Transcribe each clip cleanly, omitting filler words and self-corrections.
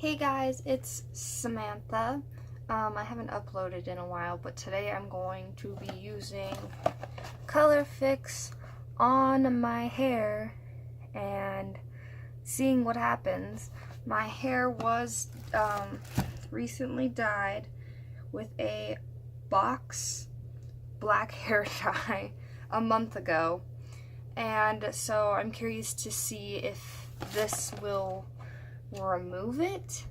Hey guys, it's Samantha. I haven't uploaded in a while, but today I'm going to be using Colorfix on my hair and seeing what happens. My hair was recently dyed with a box black hair dye a month ago, and so I'm curious to see if this will remove it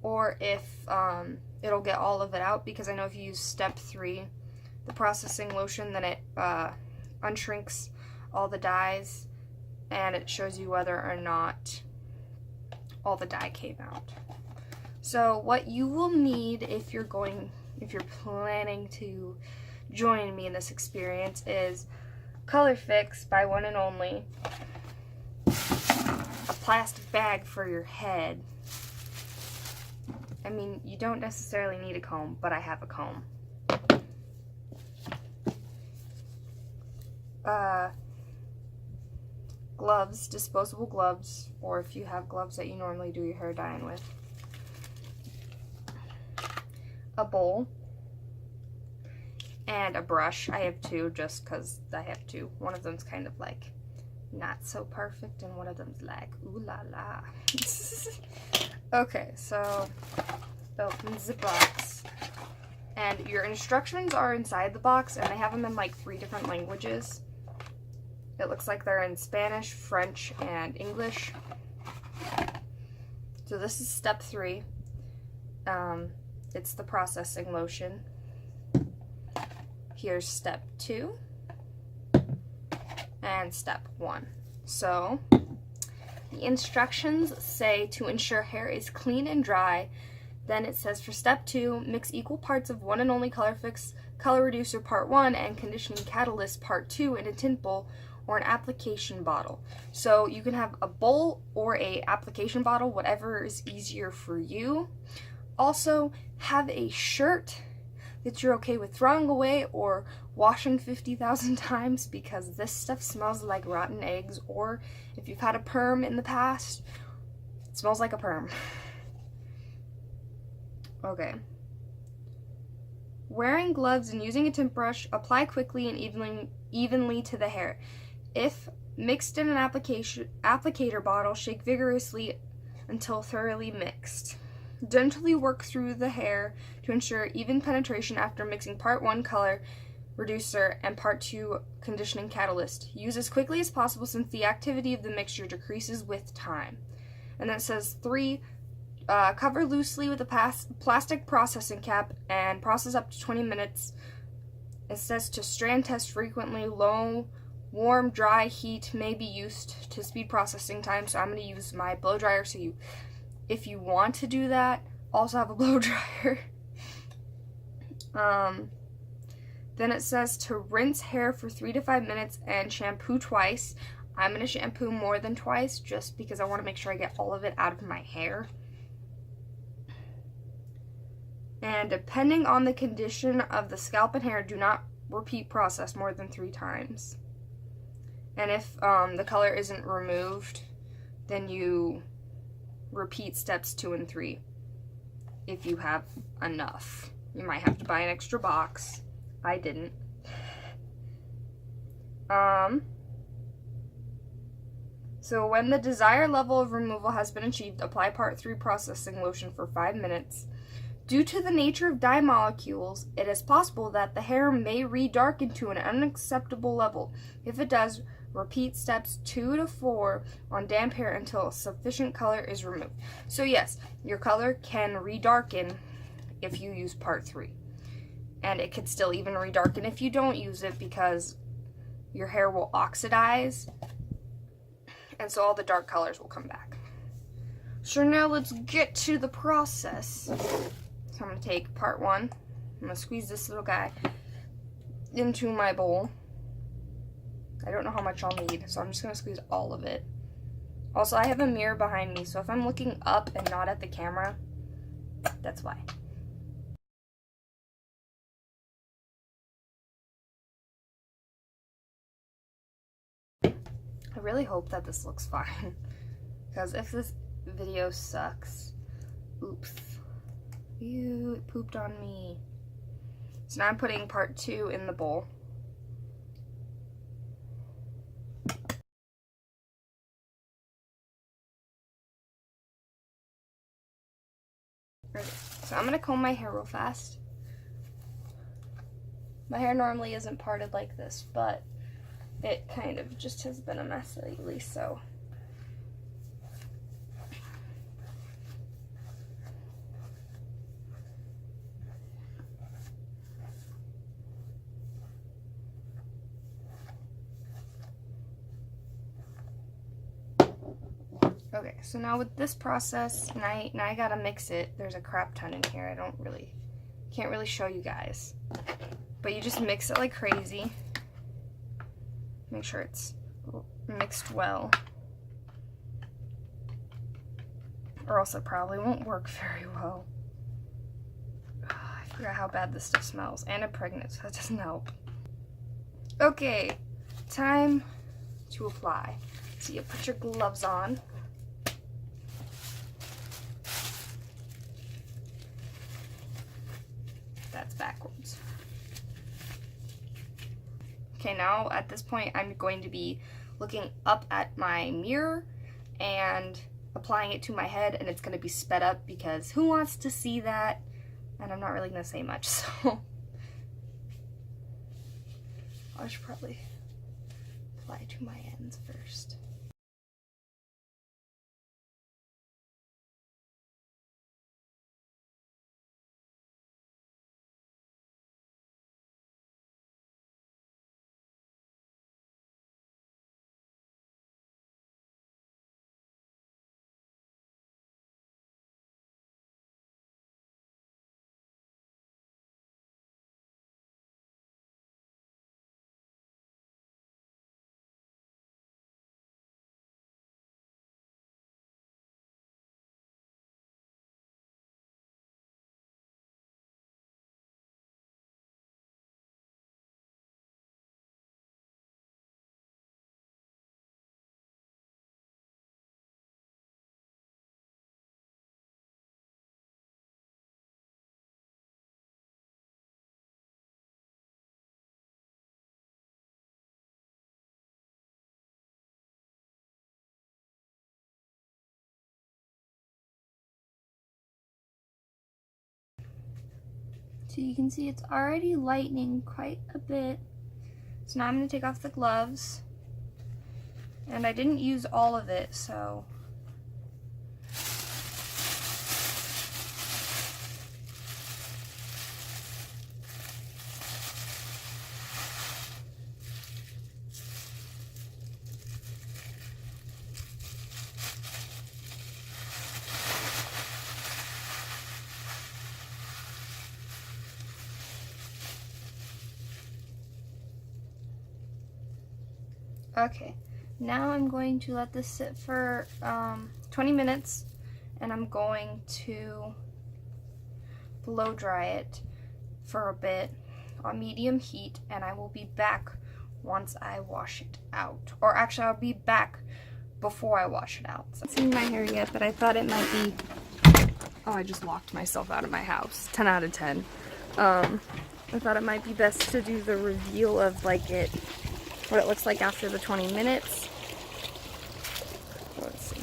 or if it'll get all of it out, because I know if you use step 3, the processing lotion, then it unshrinks all the dyes and it shows you whether or not all the dye came out. So what you will need if you're planning to join me in this experience is Colorfix by One and Only, a plastic bag for your head. I mean, you don't necessarily need a comb, but I have a comb. Gloves, disposable gloves, or if you have gloves that you normally do your hair dyeing with. A bowl. And a brush. I have two just because I have two. One of them's kind of like not so perfect, and one of them's like, ooh la la. Okay, so open the box. And your instructions are inside the box, and they have them in like 3 different languages. It looks like they're in Spanish, French, and English. So this is step 3. It's the processing lotion. Here's step 2 and step 1. So the instructions say to ensure hair is clean and dry. Then it says for step 2, mix equal parts of One and Only Colorfix Color Reducer Part 1 and Conditioning Catalyst Part 2 in a tint bowl or an application bottle. So you can have a bowl or a application bottle, whatever is easier for you. Also, have a shirt that you're okay with throwing away or washing 50,000 times, because this stuff smells like rotten eggs, or if you've had a perm in the past, it smells like a perm. Okay. Wearing gloves and using a tint brush, apply quickly and evenly to the hair. If mixed in an applicator bottle, shake vigorously until thoroughly mixed. Gently work through the hair to ensure even penetration after mixing Part 1 color reducer and Part 2 conditioning catalyst. Use as quickly as possible since the activity of the mixture decreases with time. And then it says 3, cover loosely with a plastic processing cap and process up to 20 minutes. It says to strand test frequently. Low, warm, dry heat may be used to speed processing time, so I'm going to use my blow dryer, so if you want to do that, also have a blow dryer. Then it says to rinse hair for 3 to 5 minutes and shampoo twice. I'm going to shampoo more than twice just because I want to make sure I get all of it out of my hair. And depending on the condition of the scalp and hair, do not repeat process more than 3 times. And if the color isn't removed, then you repeat steps 2 and 3 if you have enough. You might have to buy an extra box. I didn't. So when the desired level of removal has been achieved, apply Part 3 processing lotion for 5 minutes. Due to the nature of dye molecules, it is possible that the hair may redarken to an unacceptable level. If it does, repeat steps 2 to 4 on damp hair until sufficient color is removed. So yes, your color can redarken if you use Part 3. And it could still even redarken if you don't use it, because your hair will oxidize, and so all the dark colors will come back. So now let's get to the process. So I'm going to take Part 1. I'm going to squeeze this little guy into my bowl. I don't know how much I'll need, so I'm just going to squeeze all of it. Also, I have a mirror behind me, so if I'm looking up and not at the camera, that's why. I really hope that this looks fine, because if this video sucks. Oops. Ew, it pooped on me. So now I'm putting part 2 in the bowl. So I'm gonna comb my hair real fast. My hair normally isn't parted like this, but it kind of just has been a mess lately, so. Okay, so now with this process, now I gotta mix it. There's a crap ton in here. Can't really show you guys. But you just mix it like crazy. Make sure it's mixed well. Or else it probably won't work very well. I forgot how bad this stuff smells. And I'm pregnant, so that doesn't help. Okay, time to apply. So you put your gloves on. That's backwards. Okay, now at this point I'm going to be looking up at my mirror and applying it to my head, and it's going to be sped up because who wants to see that? And I'm not really going to say much, so I should probably apply to my ends first. So you can see it's already lightening quite a bit. So now I'm going to take off the gloves. And I didn't use all of it, so. Okay, now I'm going to let this sit for 20 minutes, and I'm going to blow dry it for a bit on medium heat, and I will be back once I wash it out. Or actually, I'll be back before I wash it out. So, I haven't seen my hair yet, but I thought it might be... Oh, I just locked myself out of my house. 10 out of 10. I thought it might be best to do the reveal of like what it looks like after the 20 minutes. Let's see.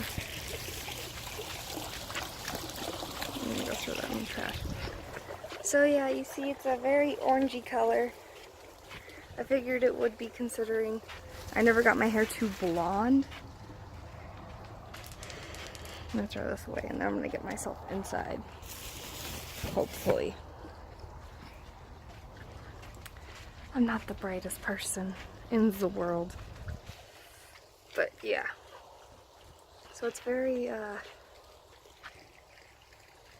Let me go throw that in the trash. So yeah, you see it's a very orangey color. I figured it would be, considering I never got my hair too blonde. I'm gonna throw this away, and then I'm gonna get myself inside. Hopefully. I'm not the brightest person in the world. But yeah. So it's very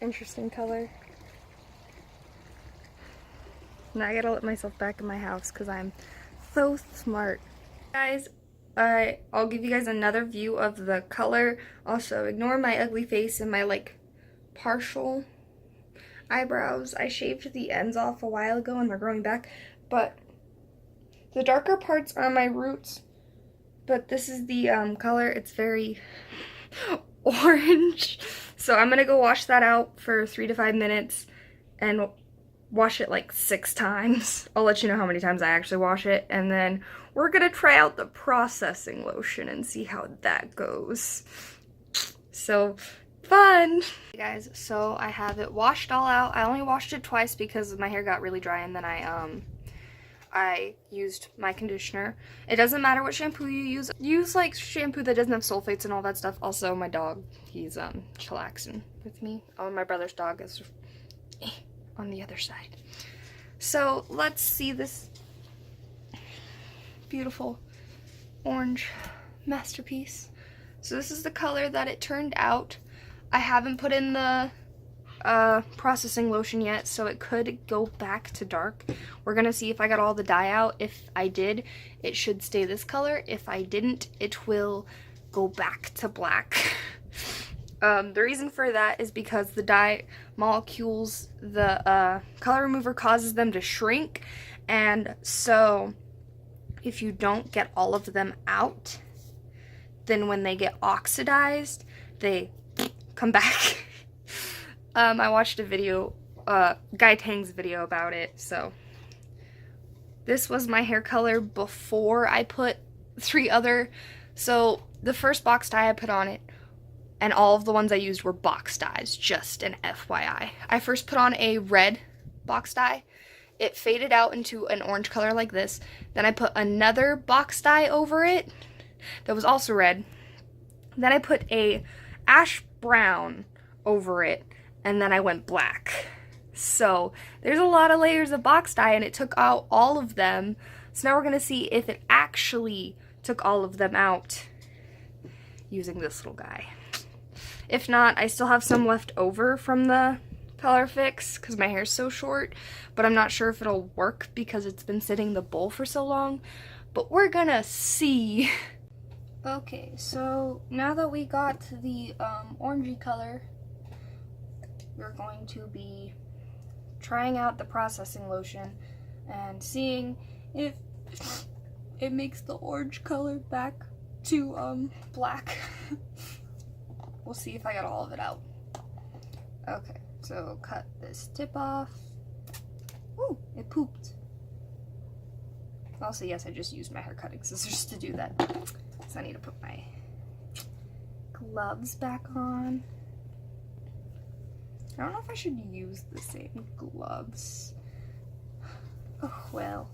interesting color. Now I gotta let myself back in my house because I'm so smart. Guys, I'll give you guys another view of the color. Also, ignore my ugly face and my like partial eyebrows. I shaved the ends off a while ago and they're growing back, but the darker parts are my roots. But this is the color. It's very orange. So I'm gonna go wash that out for 3 to 5 minutes and wash it like 6 times. I'll let you know how many times I actually wash it, and then we're gonna try out the processing lotion and see how that goes. So fun! Hey guys, so I have it washed all out. I only washed it twice because my hair got really dry, and then I used my conditioner. It doesn't matter what shampoo you use. Use like shampoo that doesn't have sulfates and all that stuff. Also, my dog, he's chillaxing with me. Oh, and my brother's dog is on the other side. So let's see this beautiful orange masterpiece. So this is the color that it turned out. I haven't put in the processing lotion yet, so it could go back to dark. We're gonna see if I got all the dye out. If I did, it should stay this color. If I didn't, it will go back to black. The reason for that is because the dye molecules, the color remover causes them to shrink, and so if you don't get all of them out, then when they get oxidized, they come back. I watched a video, Guy Tang's video about it, so this was my hair color before I put 3 other, so the first box dye I put on it, and all of the ones I used were box dyes, just an FYI. I first put on a red box dye. It faded out into an orange color like this. Then I put another box dye over it that was also red. Then I put a ash brown over it, and then I went black. So there's a lot of layers of box dye, and it took out all of them. So now we're gonna see if it actually took all of them out using this little guy. If not, I still have some left over from the Colorfix because my hair's so short, but I'm not sure if it'll work because it's been sitting in the bowl for so long, but we're gonna see. Okay, so now that we got the orangey color, we're going to be trying out the processing lotion and seeing if it makes the orange color back to black. We'll see if I got all of it out. Okay, so cut this tip off. Ooh, it pooped. Also, yes, I just used my hair cutting scissors to do that. So I need to put my gloves back on. I don't know if I should use the same gloves. Oh, well.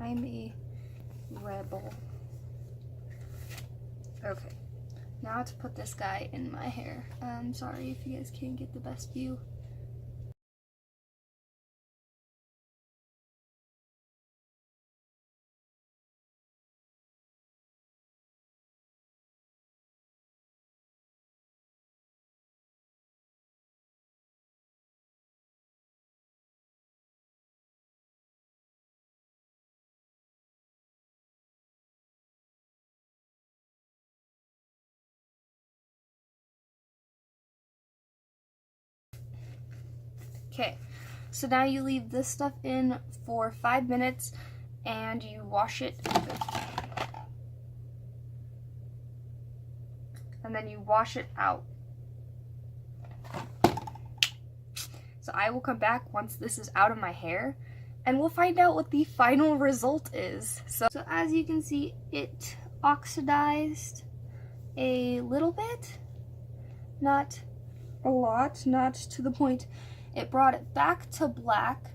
I'm a rebel. Okay, now to put this guy in my hair. I'm sorry if you guys can't get the best view. Okay, so now you leave this stuff in for 5 minutes and you wash it. And then you wash it out. So I will come back once this is out of my hair and we'll find out what the final result is. So as you can see, it oxidized a little bit, not a lot, not to the point. It brought it back to black,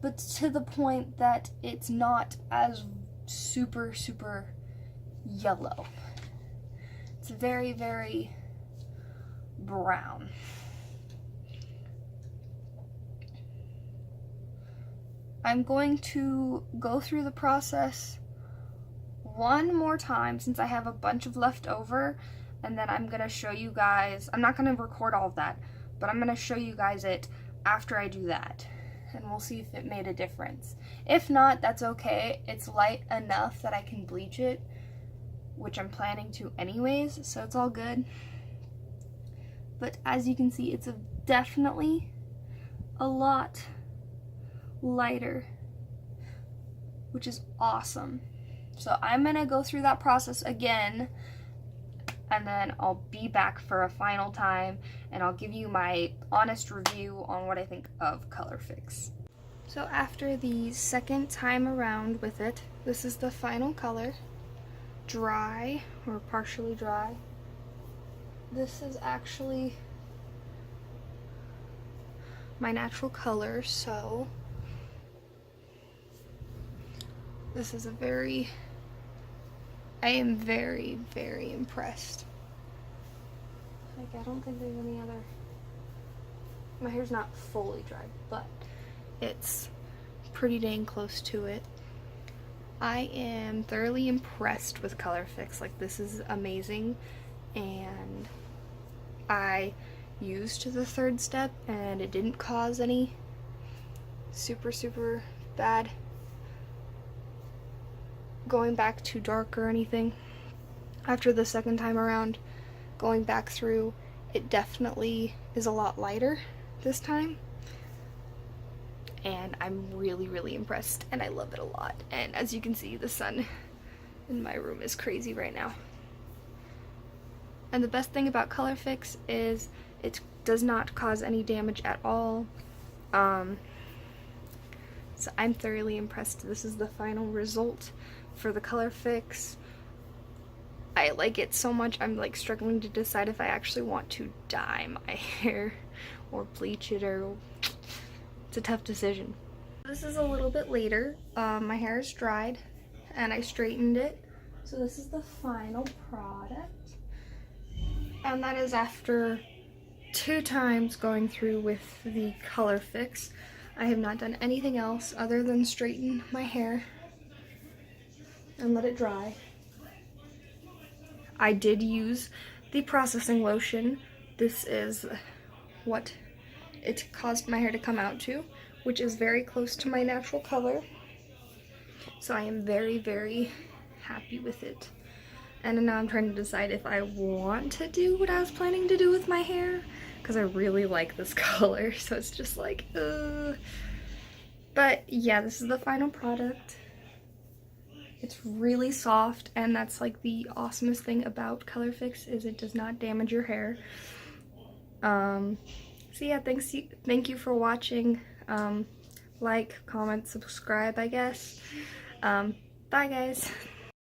but to the point that it's not as super, super yellow. It's very, very brown. I'm going to go through the process one more time since I have a bunch of left over, and then I'm going to show you guys, I'm not going to record all of that, but I'm going to show you guys it after I do that, and we'll see if it made a difference. If not, that's okay. It's light enough that I can bleach it, which I'm planning to anyways, so it's all good. But as you can see, it's definitely a lot lighter, which is awesome. So I'm gonna go through that process again and then I'll be back for a final time and I'll give you my honest review on what I think of Colorfix. So after the second time around with it, this is the final color. Dry, or partially dry. This is actually my natural color, so this is I am very, very impressed. Like, I don't think there's any other, my hair's not fully dry, but it's pretty dang close to it. I am thoroughly impressed with Colorfix. Like, this is amazing, and I used the third step and it didn't cause any super bad going back too dark or anything. After the second time around, going back through, it definitely is a lot lighter this time, and I'm really impressed, and I love it a lot. And as you can see, the sun in my room is crazy right now. And the best thing about Colorfix is it does not cause any damage at all. So I'm thoroughly impressed. This is the final result for the Colorfix. I like it so much, I'm like struggling to decide if I actually want to dye my hair or bleach it, or it's a tough decision. This is a little bit later. My hair is dried and I straightened it. So this is the final product. And that is after 2 times going through with the Colorfix. I have not done anything else other than straighten my hair and let it dry. I did use the processing lotion. This is what it caused my hair to come out to, which is very close to my natural color. So I am very happy with it. And now I'm trying to decide if I want to do what I was planning to do with my hair, because I really like this color, so it's just like, But yeah, this is the final product. It's really soft, and that's like the awesomest thing about Colorfix, is it does not damage your hair. So yeah, thank you for watching. Like, comment, subscribe, I guess. Bye guys.